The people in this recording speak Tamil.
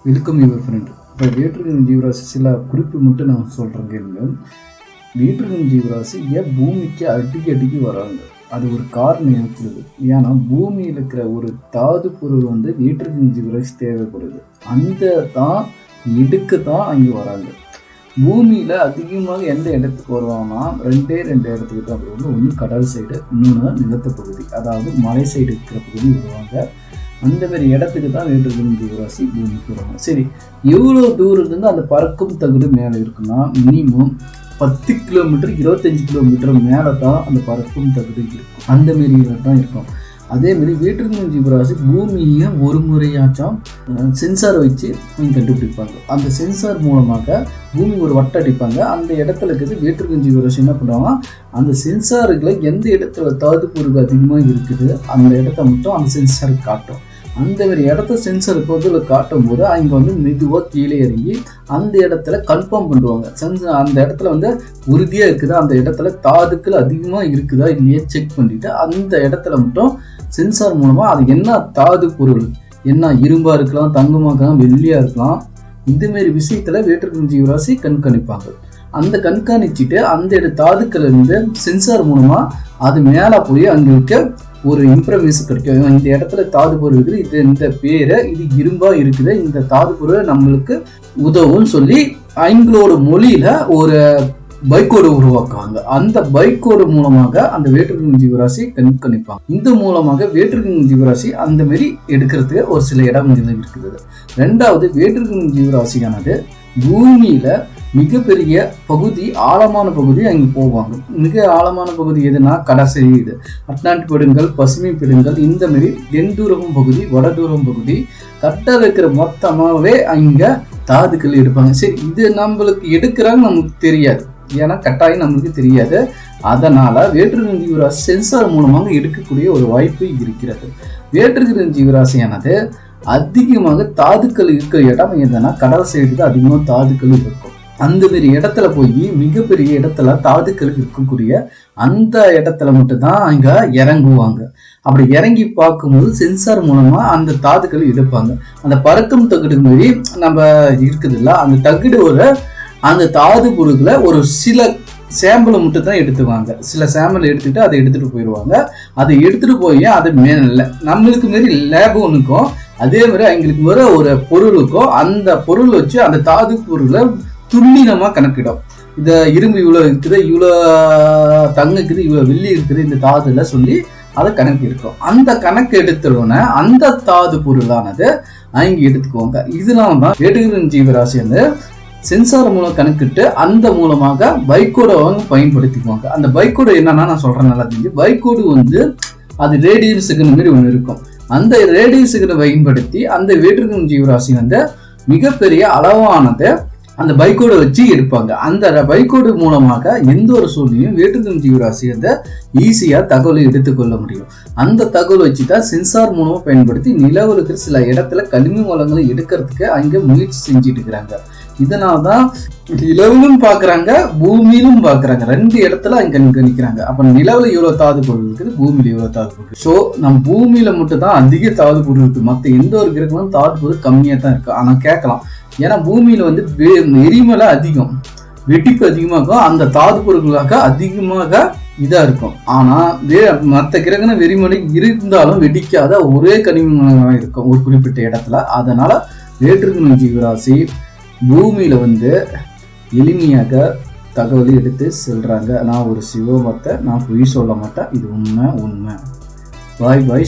Welcome your friend. இப்போ வேற்றுகிரக ஜீவராசி சில குறிப்பு மட்டும் நான் சொல்கிறேன் கேளுங்க. வேற்றுகிரக ஜீவராசி ஏன் பூமிக்கு அடிக்கடிக்கு வராங்க, அது ஒரு காரணம் இருக்குது. ஏன்னா பூமியில் இருக்கிற ஒரு தாது பொருள் வேற்றுகிரக ஜீவராசி தேவைப்படுது. அந்த தான் எடுக்க தான் அங்கே வராங்க. பூமியில் அதிகமாக எந்த இடத்துக்கு வருவாங்கன்னா ரெண்டு இடத்துக்கு தான் வருவாங்க. ஒன்று கடல் சைடு, இன்னொன்று நிலத்த பகுதி, அதாவது மலை சைடு இருக்கிற பகுதி வருவாங்க. அந்த மாதிரி இடத்துக்கு தான் வேற்றுகிரக ஜீவராசி பூமிக்கு வருவாங்க. சரி, எவ்வளோ தூரத்துலேருந்து அந்த பறக்கும் தகுடு மேலே இருக்குன்னா மினிமம் 10 கிலோமீட்டர் 25 கிலோமீட்டர் மேலே தான் அந்த பறக்கும் தகுடு இருக்கும். அந்த மாரி தான் இருக்கும். அதேமாரி வேற்றுகிரக ஜீவராசி பூமியை ஒரு முறையாச்சும் சென்சாரை வச்சு கண்டுபிடிப்பாங்க. அந்த சென்சார் மூலமாக பூமி ஒரு வட்டம் அடிப்பாங்க. அந்த இடத்துல இருக்கிறது வேற்றுகிரக ஜீவராசி என்ன பண்ணுவாங்க, அந்த சென்சாருக்குள்ள எந்த இடத்துல தாது பொருள் அதிகமாக இருக்குது அந்த இடத்த மட்டும் அந்த சென்சாருக்கு காட்டும். அந்த மாதிரி இடத்த சென்சார் பொருள் காட்டும் போது அங்கே மெதுவாக கீழே இறங்கி அந்த இடத்துல கன்ஃபார்ம் பண்ணுவாங்க. அந்த இடத்துல உறுதியாக இருக்குதா, அந்த இடத்துல தாதுக்கள் அதிகமாக இருக்குதா இல்லையே செக் பண்ணிட்டு அந்த இடத்துல மட்டும் சென்சார் மூலமாக அது என்ன தாது பொருள், என்ன இரும்பாக இருக்கலாம், தங்கமாக இருக்கலாம், வெள்ளியாக இருக்கலாம், இதுமாரி விஷயத்தில் வேற்றுகிரக ஜீவராசி கண்காணிப்பாங்க. அந்த கண்காணிச்சுட்டு அந்த தாதுக்கள் சென்சார் மூலமாக அது மேலே போய் அங்கே இருக்க ஒரு இன்ஃபர்மேஷன் கிடைக்கும். இந்த இடத்துல தாது பொருள் இருக்குது, இது இந்த பேரை, இது இரும்பாக இருக்குது, இந்த தாது பொருள் நம்மளுக்கு உதவும்னு சொல்லி அவங்களோட மொழியில் ஒரு பைக்கோடு உருவாக்குவாங்க. அந்த பைக்கோடு மூலமாக அந்த வேற்றுகிரக ஜீவராசி கண்காணிப்பாங்க. இந்த மூலமாக வேற்றுகிரக ஜீவராசி அந்த மாரி எடுக்கிறதுக்கு ஒரு சில இடம் இருக்குது. ரெண்டாவது, வேற்றுகிரக ஜீவராசியானது பூமியில மிகப்பெரிய பகுதி, ஆழமான பகுதி அங்கே போவாங்க. மிக ஆழமான பகுதி எதுனா கடைசி இது அட்லாண்டிக் பெருங்கல், பசுமை பெருங்கல், இந்த மாதிரி தென்தூரகம் பகுதி, வடதூரம் பகுதி, கட்டல் இருக்கிற மொத்தமாகவே அங்கே தாதுக்கள் எடுப்பாங்க. சரி, இது நம்மளுக்கு எடுக்கிறாங்க நமக்கு தெரியாது, ஏன்னா கட்டாயம் நம்மளுக்கு தெரியாது. அதனால வேற்றுகிரக ஜீவராசி சென்சார் மூலமாக எடுக்கக்கூடிய ஒரு வாய்ப்பு இருக்கிறது. வேற்றுகிரக ஜீவராசியானது அதிகமாக தாதுக்கள் இருக்கிற இடம் எதுனா கடல் சைடு தான் அதிகமாக தாதுக்கள் இருக்கும். அந்த மாதிரி இடத்துல போய் மிகப்பெரிய இடத்துல தாதுக்கள் இருக்கக்கூடிய அந்த இடத்துல மட்டும்தான் அங்க இறங்குவாங்க. அப்படி இறங்கி பார்க்கும்போது சென்சார் மூலமா அந்த தாதுக்கள் எடுப்பாங்க. அந்த பறக்கும் தகுடு மாதிரி நம்ம இருக்குது இல்ல, அந்த தகுடு அந்த தாது பொருட்களை ஒரு சில சாம்பிளை மட்டும் தான் எடுத்துவாங்க. சில சாம்பிள் எடுத்துட்டு அதை எடுத்துட்டு போயிடுவாங்க. அதை எடுத்துட்டு போய் அது மேல நம்மளுக்கு மாரி லேபு ஒன்றுக்கும் அதே மாதிரி அவங்களுக்கு வர ஒரு பொருளுக்கும் அந்த பொருள் வச்சு அந்த தாது பொருளை துல்லியமா கணக்கிடும். இந்த இரும்பு இவ்வளோ இருக்குது, இவ்வளோ தங்கம் இருக்குது, இவ்வளோ வெள்ளி இருக்குது இந்த தாதுல சொல்லி அதை கணக்கு இருக்கும். அந்த கணக்கு எடுத்துடனே அந்த தாது பொருளானது அவங்க எடுத்துக்குவாங்க. இதெல்லாம் தான் வேற்றுகிரக ஜீவராசி சென்சார் மூலம் கணக்கிட்டு அந்த மூலமாக பைக்கோட பயன்படுத்திக்குவாங்க. அந்த பைக்கோடு என்னன்னா நான் சொல்றேன் நல்லா தெரிஞ்சு, பைக்கோடு அது ரேடியோ செகண்ட் மாதிரி ஒன்று இருக்கும். அந்த ரேடியோ செகண்ட் பயன்படுத்தி அந்த வேற்றுகிரக ஜீவராசி மிகப்பெரிய அளவானதை அந்த பைக்கோட வச்சு எடுப்பாங்க. அந்த பைக்கோடு மூலமாக எந்த ஒரு சூழ்நிலையும் வேற்றுகிரக ஜீவராசி ஈஸியா தகவலை எடுத்துக்கொள்ள முடியும். அந்த தகவல் வச்சுதான் சென்சார் மூலமா பயன்படுத்தி நிலவில் இருக்கிற சில இடத்துல கனிம வளங்களை எடுக்கிறதுக்கு அங்க முயற்சி செஞ்சுட்டு இருக்கிறாங்க. இதனால்தான் நிலவிலும் பாக்குறாங்க, பூமியிலும் பாக்குறாங்க. ரெண்டு இடத்துல அங்க கணிக்கிறாங்க. அப்ப நிலவுல இவ்வளவு தாது பொருள் இருக்குது, பூமியில இவ்வளவு தாது பொருள். சோ நம்ம பூமியில மட்டும் தான் அதிக தாது பொருள் இருக்கு. மத்த எந்த ஒரு கிரகங்களும் தாது பொருள் கம்மியா தான் இருக்கு. ஆனா கேட்கலாம், ஏன்னா பூமியில எரிமலை அதிகம், வெடிப்பு அதிகமாக இருக்கும், அந்த தாது பொருட்களாக அதிகமாக இதா இருக்கும். ஆனா மற்ற கிரகண வெறிமலை இருந்தாலும் வெடிக்காத ஒரே கனிமங்களாக இருக்கும் ஒரு குறிப்பிட்ட இடத்துல. அதனால வேற்றுகிரக ஜீவராசி பூமியில எளிமையாக தகவலை எடுத்து செல்றாங்க. நான் ஒரு சிவமத்தை, நான் பொய் சொல்ல மாட்டேன், இது உண்மை. பாய் பாய்.